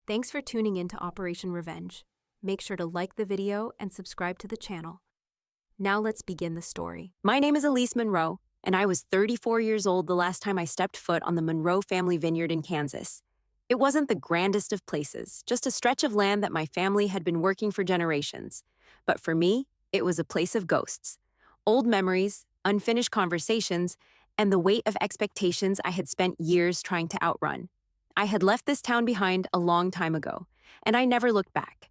Thanks for tuning in to Operation Revenge. Make sure to like the video and subscribe to the channel. Now let's begin the story. My name is Elise Monroe, and I was 34 years old the last time I stepped foot on the Monroe family vineyard in Kansas. It wasn't the grandest of places, just a stretch of land that my family had been working for generations. But for me, it was a place of ghosts. Old memories, unfinished conversations, and the weight of expectations I had spent years trying to outrun. I had left this town behind a long time ago, and I never looked back.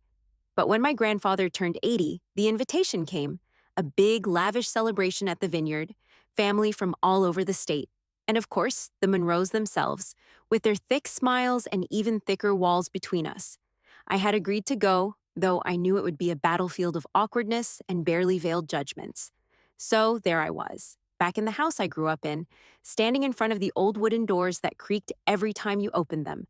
But when my grandfather turned 80, the invitation came, a big, lavish celebration at the vineyard, family from all over the state, and of course, the Monroes themselves, with their thick smiles and even thicker walls between us. I had agreed to go, though I knew it would be a battlefield of awkwardness and barely veiled judgments. So there I was, back in the house I grew up in, standing in front of the old wooden doors that creaked every time you opened them.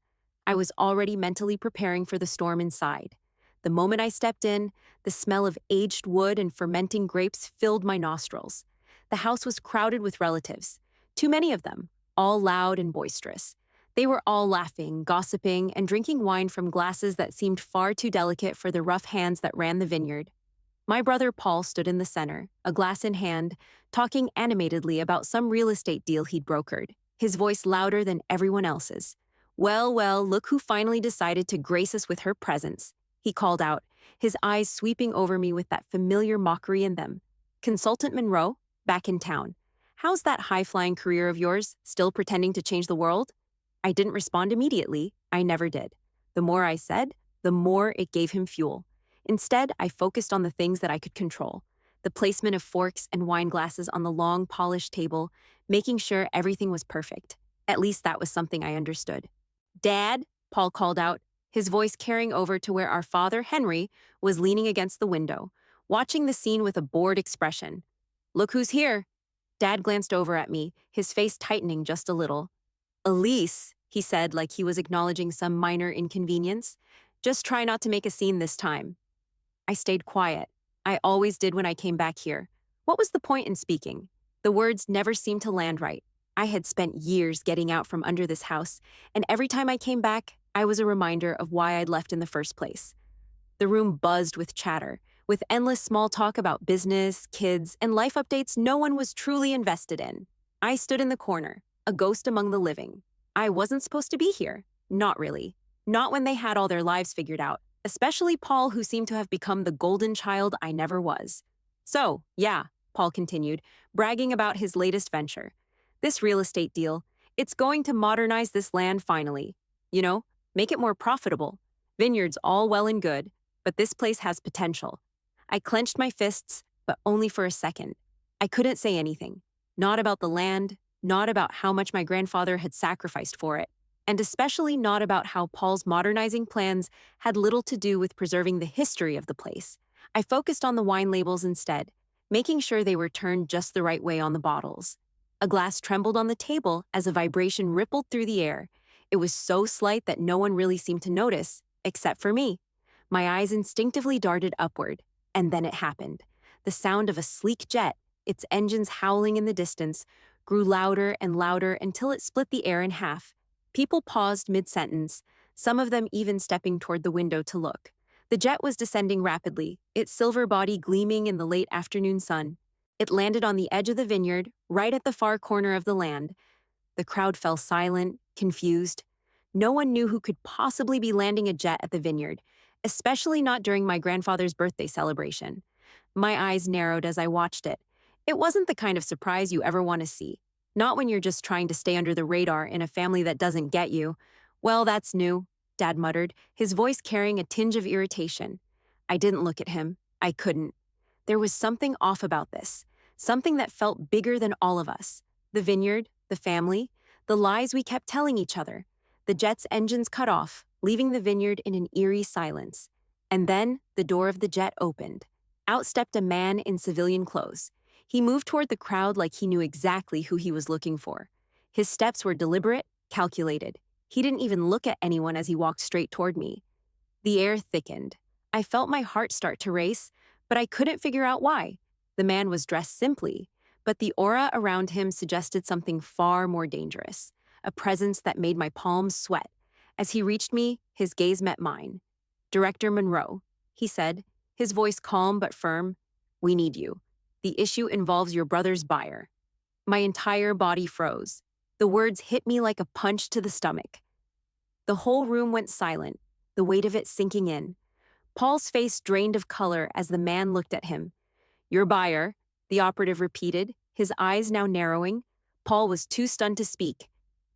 I was already mentally preparing for the storm inside. The moment I stepped in, the smell of aged wood and fermenting grapes filled my nostrils. The house was crowded with relatives, too many of them, all loud and boisterous. They were all laughing, gossiping, and drinking wine from glasses that seemed far too delicate for the rough hands that ran the vineyard. My brother Paul stood in the center, a glass in hand, talking animatedly about some real estate deal he'd brokered, his voice louder than everyone else's. Well, look who finally decided to grace us with her presence, he called out, his eyes sweeping over me with that familiar mockery in them. Consultant Monroe, back in town. How's that high-flying career of yours, still pretending to change the world? I didn't respond immediately. I never did. The more I said, the more it gave him fuel. Instead, I focused on the things that I could control. The placement of forks and wine glasses on the long, polished table, making sure everything was perfect. At least that was something I understood. "Dad," Paul called out, his voice carrying over to where our father, Henry, was leaning against the window, watching the scene with a bored expression. "Look who's here." Dad glanced over at me, his face tightening just a little. "Elise," he said like he was acknowledging some minor inconvenience. "Just try not to make a scene this time." I stayed quiet. I always did when I came back here. What was the point in speaking? The words never seemed to land right. I had spent years getting out from under this house, and every time I came back, I was a reminder of why I'd left in the first place. The room buzzed with chatter, with endless small talk about business, kids, and life updates no one was truly invested in. I stood in the corner, a ghost among the living. I wasn't supposed to be here. Not really. Not when they had all their lives figured out, especially Paul, who seemed to have become the golden child I never was. "So, yeah," Paul continued, bragging about his latest venture. "This real estate deal, it's going to modernize this land finally. You know, make it more profitable. Vineyards all well and good, but this place has potential." I clenched my fists, but only for a second. I couldn't say anything. Not about the land, not about how much my grandfather had sacrificed for it, and especially not about how Paul's modernizing plans had little to do with preserving the history of the place. I focused on the wine labels instead, making sure they were turned just the right way on the bottles. A glass trembled on the table as a vibration rippled through the air. It was so slight that no one really seemed to notice, except for me. My eyes instinctively darted upward, and then it happened. The sound of a sleek jet, its engines howling in the distance, grew louder and louder until it split the air in half. People paused mid-sentence, some of them even stepping toward the window to look. The jet was descending rapidly, its silver body gleaming in the late afternoon sun. It landed on the edge of the vineyard, right at the far corner of the land. The crowd fell silent, confused. No one knew who could possibly be landing a jet at the vineyard, especially not during my grandfather's birthday celebration. My eyes narrowed as I watched it. It wasn't the kind of surprise you ever want to see. Not when you're just trying to stay under the radar in a family that doesn't get you. "Well, that's new," Dad muttered, his voice carrying a tinge of irritation. I didn't look at him. I couldn't. There was something off about this, something that felt bigger than all of us. The vineyard, the family, the lies we kept telling each other. The jet's engines cut off, leaving the vineyard in an eerie silence. And then the door of the jet opened. Out stepped a man in civilian clothes. He moved toward the crowd like he knew exactly who he was looking for. His steps were deliberate, calculated. He didn't even look at anyone as he walked straight toward me. The air thickened. I felt my heart start to race, but I couldn't figure out why. The man was dressed simply, but the aura around him suggested something far more dangerous, a presence that made my palms sweat, As he reached me, his gaze met mine. "Director Monroe," he said, his voice calm but firm, "we need you. The issue involves your brother's buyer." My entire body froze. The words hit me like a punch to the stomach. The whole room went silent, the weight of it sinking in. Paul's face drained of color as the man looked at him. "Your buyer," the operative repeated, his eyes now narrowing. Paul was too stunned to speak.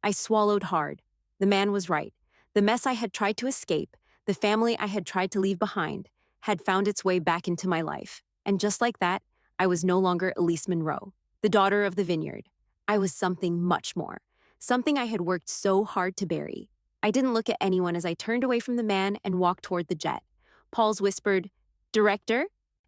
I swallowed hard. The man was right. The mess I had tried to escape, the family I had tried to leave behind, had found its way back into my life. And just like that, I was no longer Elise Monroe, the daughter of the vineyard. I was something much more, something I had worked so hard to bury. I didn't look at anyone as I turned away from the man and walked toward the jet. Paul's whispered, "Director?"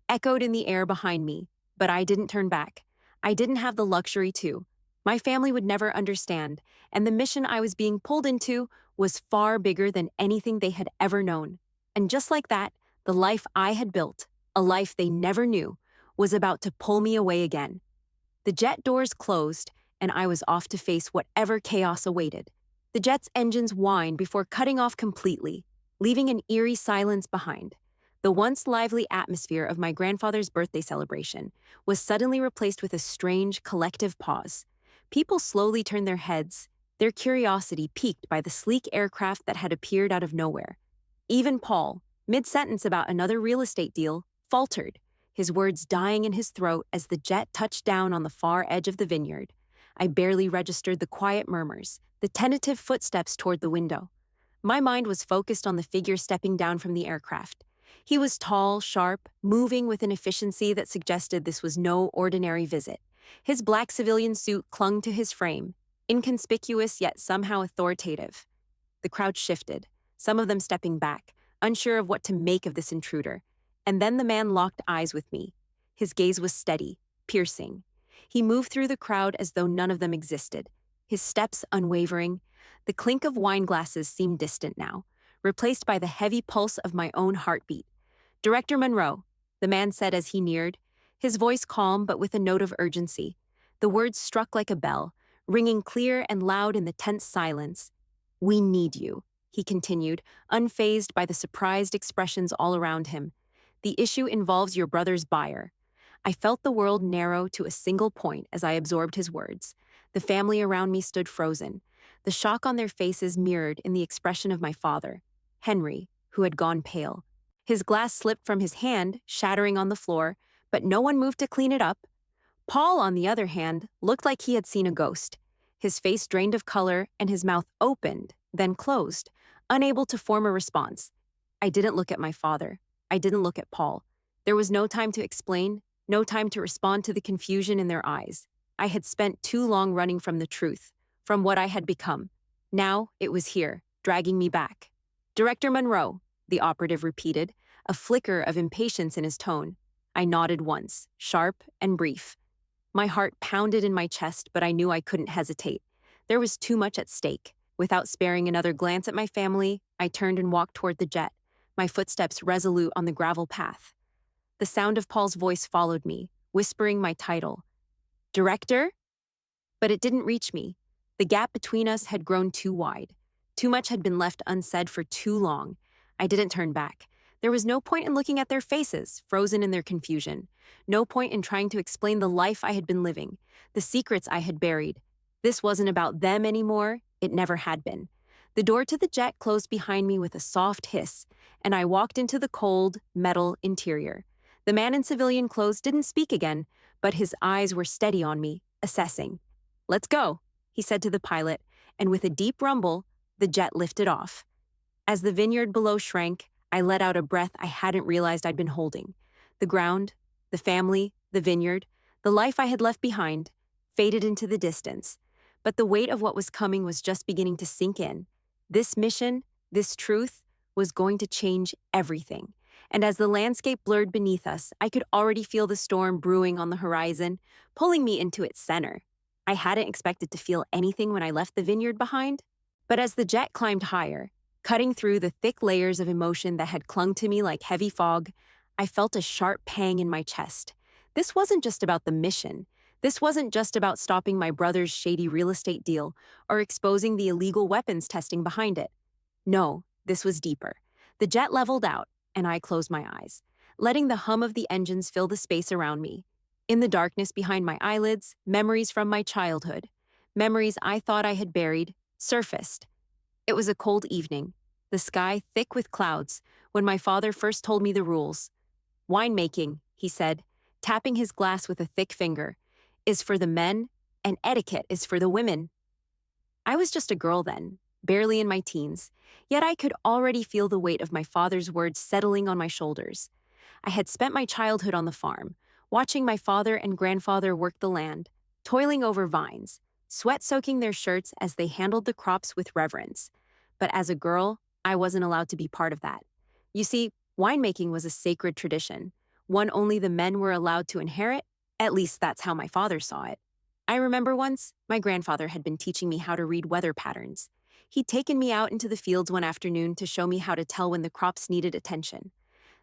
echoed in the air behind me, but I didn't turn back. I didn't have the luxury to. My family would never understand, and the mission I was being pulled into was far bigger than anything they had ever known. And just like that, the life I had built, a life they never knew, was about to pull me away again. The jet doors closed, and I was off to face whatever chaos awaited. The jet's engines whined before cutting off completely, leaving an eerie silence behind. The once lively atmosphere of my grandfather's birthday celebration was suddenly replaced with a strange, collective pause. People slowly turned their heads, their curiosity piqued by the sleek aircraft that had appeared out of nowhere. Even Paul, mid-sentence about another real estate deal, faltered, his words dying in his throat as the jet touched down on the far edge of the vineyard. I barely registered the quiet murmurs, the tentative footsteps toward the window. My mind was focused on the figure stepping down from the aircraft. He was tall, sharp, moving with an efficiency that suggested this was no ordinary visit. His black civilian suit clung to his frame, inconspicuous yet somehow authoritative. The crowd shifted, some of them stepping back, unsure of what to make of this intruder. And then the man locked eyes with me. His gaze was steady, piercing. He moved through the crowd as though none of them existed, his steps unwavering. The clink of wine glasses seemed distant now, replaced by the heavy pulse of my own heartbeat. "Director Monroe," the man said as he neared, his voice calm but with a note of urgency. The words struck like a bell, ringing clear and loud in the tense silence. "We need you," he continued, unfazed by the surprised expressions all around him. "The issue involves your brother's buyer." I felt the world narrow to a single point as I absorbed his words. The family around me stood frozen, the shock on their faces mirrored in the expression of my father, Henry, who had gone pale. His glass slipped from his hand, shattering on the floor, but no one moved to clean it up. Paul, on the other hand, looked like he had seen a ghost. His face drained of color and his mouth opened, then closed, unable to form a response. I didn't look at my father. I didn't look at Paul. There was no time to explain, no time to respond to the confusion in their eyes. I had spent too long running from the truth, from what I had become. Now it was here, dragging me back. "Director Monroe," the operative repeated, a flicker of impatience in his tone. I nodded once, sharp and brief. My heart pounded in my chest, but I knew I couldn't hesitate. There was too much at stake. Without sparing another glance at my family, I turned and walked toward the jet, my footsteps resolute on the gravel path. The sound of Paul's voice followed me, whispering my title. "Director?" But it didn't reach me. The gap between us had grown too wide. Too much had been left unsaid for too long. I didn't turn back. There was no point in looking at their faces, frozen in their confusion. No point in trying to explain the life I had been living, the secrets I had buried. This wasn't about them anymore. It never had been. The door to the jet closed behind me with a soft hiss, and I walked into the cold, metal interior. The man in civilian clothes didn't speak again, but his eyes were steady on me, assessing. "Let's go," he said to the pilot, and with a deep rumble, the jet lifted off. As the vineyard below shrank, I let out a breath I hadn't realized I'd been holding. The ground, the family, the vineyard, the life I had left behind, faded into the distance. But the weight of what was coming was just beginning to sink in. This mission, this truth, was going to change everything. And as the landscape blurred beneath us, I could already feel the storm brewing on the horizon, pulling me into its center. I hadn't expected to feel anything when I left the vineyard behind. But as the jet climbed higher, cutting through the thick layers of emotion that had clung to me like heavy fog, I felt a sharp pang in my chest. This wasn't just about the mission. This wasn't just about stopping my brother's shady real estate deal or exposing the illegal weapons testing behind it. No, this was deeper. The jet leveled out, and I closed my eyes, letting the hum of the engines fill the space around me. In the darkness behind my eyelids, memories from my childhood, memories I thought I had buried, surfaced. It was a cold evening, the sky thick with clouds, when my father first told me the rules. Winemaking, he said, tapping his glass with a thick finger, is for the men, and etiquette is for the women. I was just a girl then, barely in my teens, yet I could already feel the weight of my father's words settling on my shoulders. I had spent my childhood on the farm, watching my father and grandfather work the land, toiling over vines, sweat-soaking their shirts as they handled the crops with reverence. But as a girl, I wasn't allowed to be part of that. You see, winemaking was a sacred tradition, one only the men were allowed to inherit. At least that's how my father saw it. I remember once, my grandfather had been teaching me how to read weather patterns. He'd taken me out into the fields one afternoon to show me how to tell when the crops needed attention.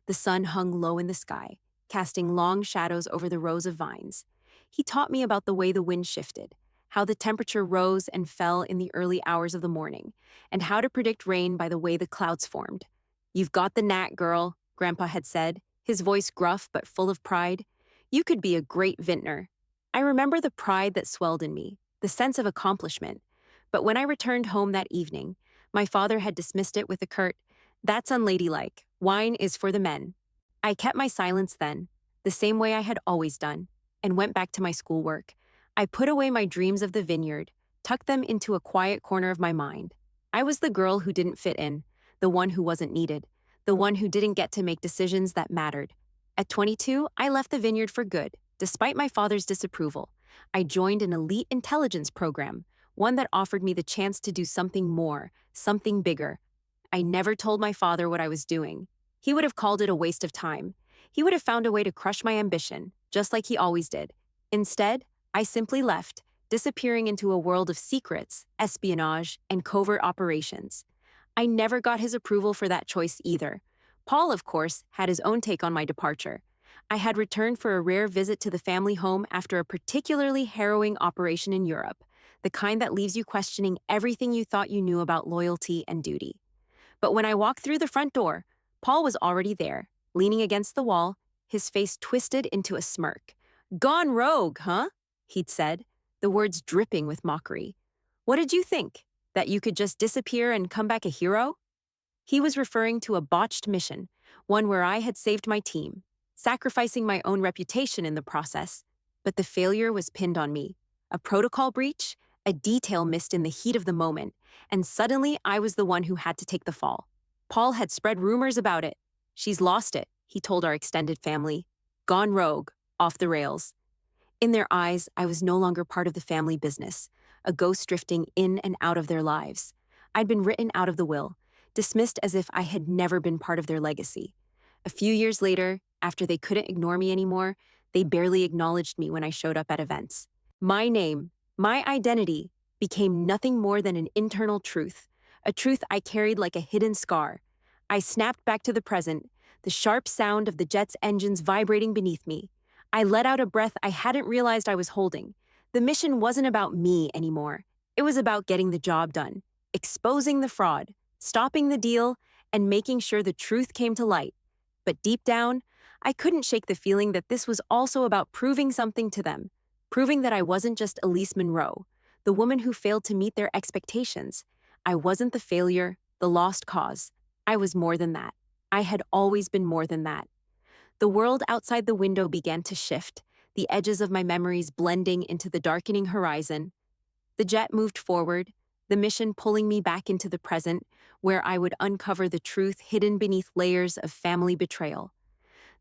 The sun hung low in the sky, casting long shadows over the rows of vines. He taught me about the way the wind shifted, how the temperature rose and fell in the early hours of the morning, and how to predict rain by the way the clouds formed. "You've got the knack, girl," Grandpa had said, his voice gruff but full of pride. "You could be a great vintner." I remember the pride that swelled in me, the sense of accomplishment. But when I returned home that evening, my father had dismissed it with a curt, "That's unladylike. Wine is for the men." I kept my silence then, the same way I had always done, and went back to my schoolwork. I put away my dreams of the vineyard, tucked them into a quiet corner of my mind. I was the girl who didn't fit in, the one who wasn't needed, the one who didn't get to make decisions that mattered. At 22, I left the vineyard for good, despite my father's disapproval. I joined an elite intelligence program, one that offered me the chance to do something more, something bigger. I never told my father what I was doing. He would have called it a waste of time. He would have found a way to crush my ambition, just like he always did. Instead, I simply left, disappearing into a world of secrets, espionage, and covert operations. I never got his approval for that choice either. Paul, of course, had his own take on my departure. I had returned for a rare visit to the family home after a particularly harrowing operation in Europe, the kind that leaves you questioning everything you thought you knew about loyalty and duty. But when I walked through the front door, Paul was already there, leaning against the wall, his face twisted into a smirk. "Gone rogue, huh?" he'd said, the words dripping with mockery. "What did you think? That you could just disappear and come back a hero?" He was referring to a botched mission, one where I had saved my team, sacrificing my own reputation in the process. But the failure was pinned on me. A protocol breach, a detail missed in the heat of the moment, and suddenly I was the one who had to take the fall. Paul had spread rumors about it. "She's lost it," he told our extended family. "Gone rogue, off the rails." In their eyes, I was no longer part of the family business, a ghost drifting in and out of their lives. I'd been written out of the will, dismissed as if I had never been part of their legacy. A few years later, after they couldn't ignore me anymore, they barely acknowledged me when I showed up at events. My name, my identity, became nothing more than an internal truth, a truth I carried like a hidden scar. I snapped back to the present, the sharp sound of the jet's engines vibrating beneath me. I let out a breath I hadn't realized I was holding. The mission wasn't about me anymore. It was about getting the job done, exposing the fraud, stopping the deal, and making sure the truth came to light. But deep down, I couldn't shake the feeling that this was also about proving something to them, proving that I wasn't just Elise Monroe, the woman who failed to meet their expectations. I wasn't the failure, the lost cause. I was more than that. I had always been more than that. The world outside the window began to shift, the edges of my memories blending into the darkening horizon. The jet moved forward, the mission pulling me back into the present, where I would uncover the truth hidden beneath layers of family betrayal.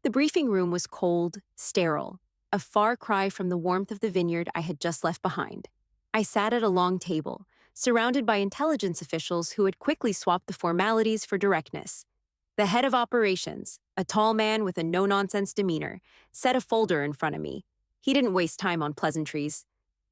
The briefing room was cold, sterile, a far cry from the warmth of the vineyard I had just left behind. I sat at a long table, surrounded by intelligence officials who had quickly swapped the formalities for directness. The head of operations, a tall man with a no-nonsense demeanor, set a folder in front of me. He didn't waste time on pleasantries.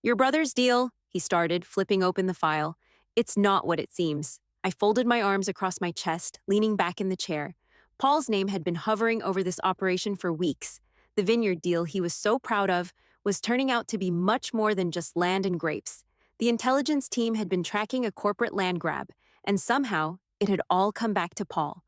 "Your brother's deal," he started, flipping open the file. "It's not what it seems." I folded my arms across my chest, leaning back in the chair. Paul's name had been hovering over this operation for weeks. The vineyard deal he was so proud of was turning out to be much more than just land and grapes. The intelligence team had been tracking a corporate land grab, and somehow, It had all come back to Paul.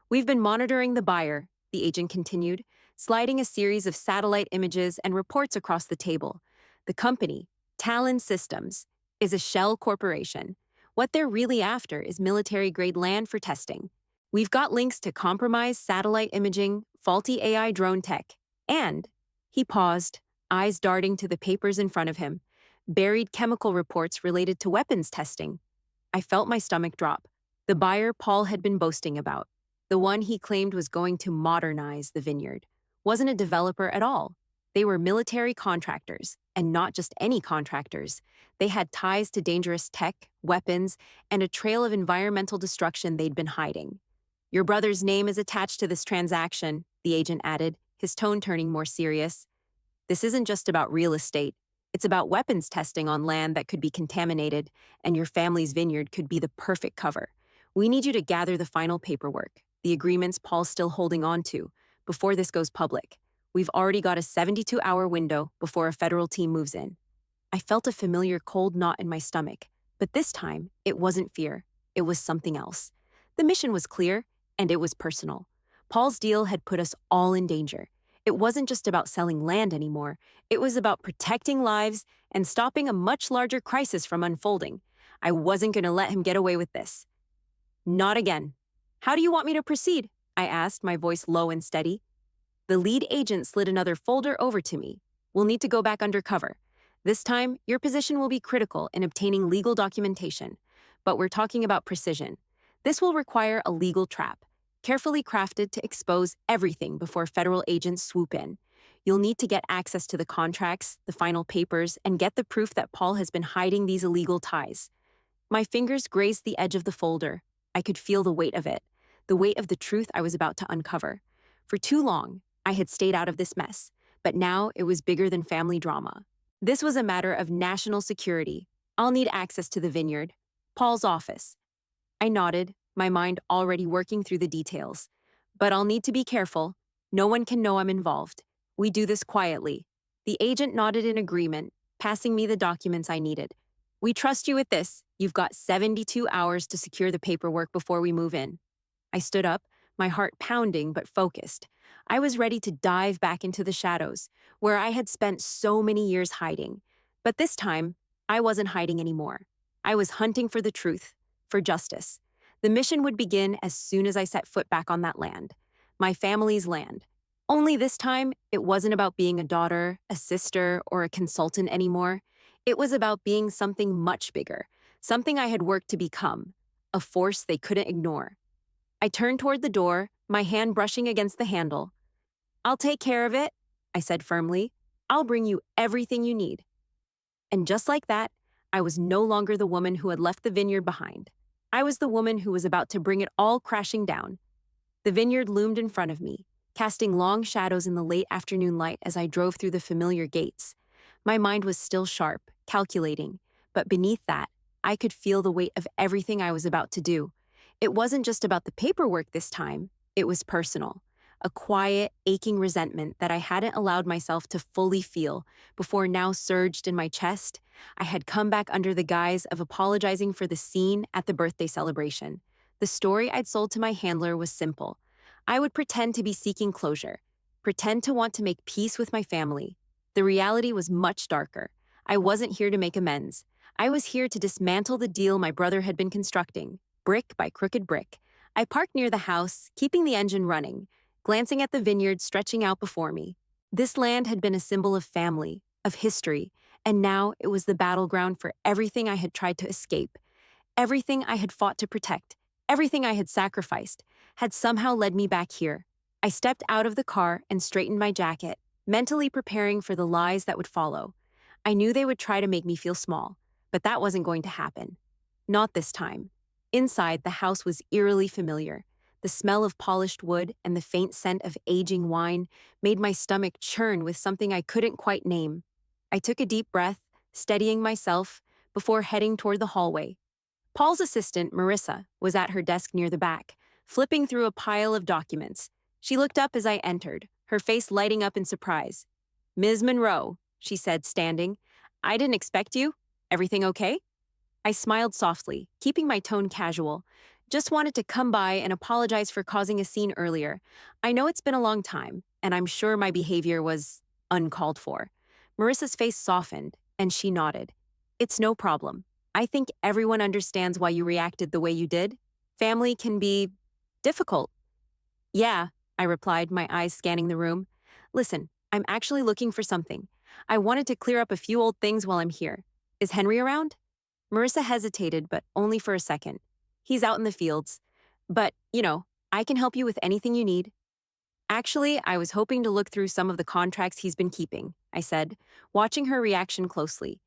"We've been monitoring the buyer," the agent continued, sliding a series of satellite images and reports across the table. "The company, Talon Systems, is a shell corporation. What they're really after is military-grade land for testing. We've got links to compromised satellite imaging, faulty AI drone tech, and," he paused, eyes darting to the papers in front of him, "buried chemical reports related to weapons testing." I felt my stomach drop. The buyer Paul had been boasting about, the one he claimed was going to modernize the vineyard, wasn't a developer at all. They were military contractors, and not just any contractors. They had ties to dangerous tech, weapons, and a trail of environmental destruction they'd been hiding. "Your brother's name is attached to this transaction," the agent added, his tone turning more serious. "This isn't just about real estate. It's about weapons testing on land that could be contaminated, and your family's vineyard could be the perfect cover. We need you to gather the final paperwork, the agreements Paul's still holding on to, before this goes public. We've already got a 72-hour window before a federal team moves in." I felt a familiar cold knot in my stomach, but this time, it wasn't fear. It was something else. The mission was clear, and it was personal. Paul's deal had put us all in danger. It wasn't just about selling land anymore. It was about protecting lives and stopping a much larger crisis from unfolding. I wasn't going to let him get away with this. "Not again." "How do you want me to proceed?" I asked, my voice low and steady. The lead agent slid another folder over to me. "We'll need to go back undercover. This time, your position will be critical in obtaining legal documentation. But we're talking about precision. This will require a legal trap, carefully crafted to expose everything before federal agents swoop in. You'll need to get access to the contracts, the final papers, and get the proof that Paul has been hiding these illegal ties." My fingers grazed the edge of the folder. I could feel the weight of it, the weight of the truth I was about to uncover. For too long, I had stayed out of this mess, but now it was bigger than family drama. This was a matter of national security. I'll need access to the vineyard, Paul's office. I nodded, my mind already working through the details. "But I'll need to be careful. No one can know I'm involved. We do this quietly." The agent nodded in agreement, passing me the documents I needed. "We trust you with this. You've got 72 hours to secure the paperwork before we move in." I stood up, my heart pounding but focused. I was ready to dive back into the shadows, where I had spent so many years hiding. But this time, I wasn't hiding anymore. I was hunting for the truth, for justice. The mission would begin as soon as I set foot back on that land, my family's land. Only this time, it wasn't about being a daughter, a sister, or a consultant anymore. It was about being something much bigger, something I had worked to become, a force they couldn't ignore. I turned toward the door, my hand brushing against the handle. "I'll take care of it," I said firmly. "I'll bring you everything you need." And just like that, I was no longer the woman who had left the vineyard behind. I was the woman who was about to bring it all crashing down. The vineyard loomed in front of me, casting long shadows in the late afternoon light as I drove through the familiar gates. My mind was still sharp, calculating, but beneath that, I could feel the weight of everything I was about to do. It wasn't just about the paperwork this time, it was personal. A quiet, aching resentment that I hadn't allowed myself to fully feel before now surged in my chest. I had come back under the guise of apologizing for the scene at the birthday celebration. The story I'd sold to my handler was simple. I would pretend to be seeking closure, pretend to want to make peace with my family. The reality was much darker. I wasn't here to make amends. I was here to dismantle the deal my brother had been constructing, brick by crooked brick. I parked near the house, keeping the engine running, glancing at the vineyard stretching out before me. This land had been a symbol of family, of history, and now it was the battleground for everything I had tried to escape. Everything I had fought to protect, everything I had sacrificed, had somehow led me back here. I stepped out of the car and straightened my jacket, mentally preparing for the lies that would follow. I knew they would try to make me feel small, but that wasn't going to happen. Not this time. Inside, the house was eerily familiar. The smell of polished wood and the faint scent of aging wine made my stomach churn with something I couldn't quite name. I took a deep breath, steadying myself, before heading toward the hallway. Paul's assistant, Marissa, was at her desk near the back, flipping through a pile of documents. She looked up as I entered, her face lighting up in surprise. "Ms. Monroe," she said, standing. "I didn't expect you. Everything okay?" I smiled softly, keeping my tone casual. Just wanted to come by and apologize for causing a scene earlier. I know it's been a long time, and I'm sure my behavior was uncalled for. Marissa's face softened, and she nodded. It's no problem. I think everyone understands why you reacted the way you did. Family can be difficult. Yeah, I replied, my eyes scanning the room. Listen, I'm actually looking for something. I wanted to clear up a few old things while I'm here. Is Henry around? Marissa hesitated, but only for a second. He's out in the fields. But, I can help you with anything you need. Actually, I was hoping to look through some of the contracts he's been keeping, I said, watching her reaction closely.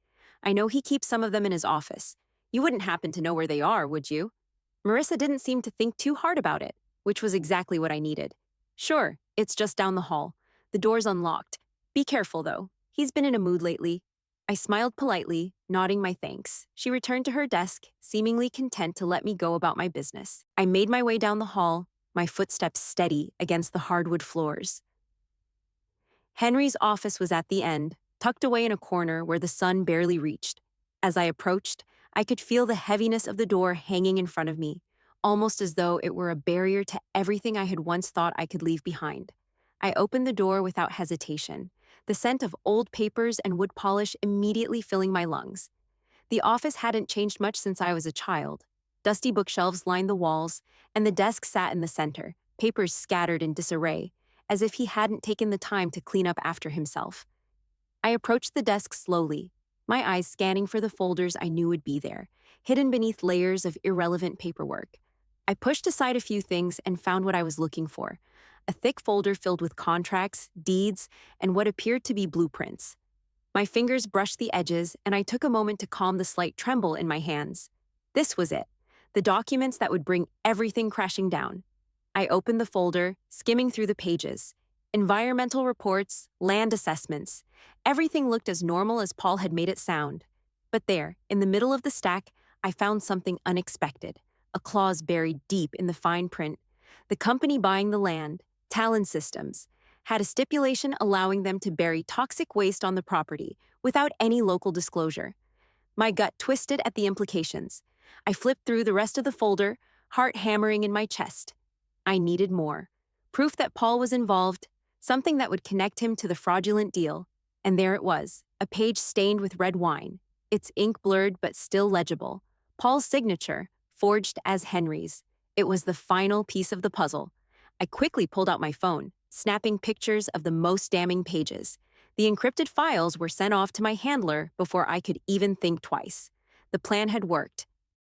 I know he keeps some of them in his office. You wouldn't happen to know where they are, would you? Marissa didn't seem to think too hard about it, which was exactly what I needed. Sure, it's just down the hall. The door's unlocked. Be careful, though. He's been in a mood lately. I smiled politely, nodding my thanks. She returned to her desk, seemingly content to let me go about my business. I made my way down the hall, my footsteps steady against the hardwood floors. Henry's office was at the end, tucked away in a corner where the sun barely reached. As I approached, I could feel the heaviness of the door hanging in front of me, almost as though it were a barrier to everything I had once thought I could leave behind. I opened the door without hesitation, the scent of old papers and wood polish immediately filling my lungs. The office hadn't changed much since I was a child. Dusty bookshelves lined the walls, and the desk sat in the center, papers scattered in disarray, as if he hadn't taken the time to clean up after himself. I approached the desk slowly, my eyes scanning for the folders I knew would be there, hidden beneath layers of irrelevant paperwork. I pushed aside a few things and found what I was looking for, a thick folder filled with contracts, deeds, and what appeared to be blueprints. My fingers brushed the edges, and I took a moment to calm the slight tremble in my hands. This was it, the documents that would bring everything crashing down. I opened the folder, skimming through the pages. Environmental reports, land assessments. Everything looked as normal as Paul had made it sound. But there, in the middle of the stack, I found something unexpected, a clause buried deep in the fine print. The company buying the land, Talon Systems, had a stipulation allowing them to bury toxic waste on the property without any local disclosure. My gut twisted at the implications. I flipped through the rest of the folder, heart hammering in my chest. I needed more. Proof that Paul was involved, something that would connect him to the fraudulent deal. And there it was, a page stained with red wine, its ink blurred but still legible. Paul's signature, forged as Henry's. It was the final piece of the puzzle. I quickly pulled out my phone, snapping pictures of the most damning pages. The encrypted files were sent off to my handler before I could even think twice. The plan had worked.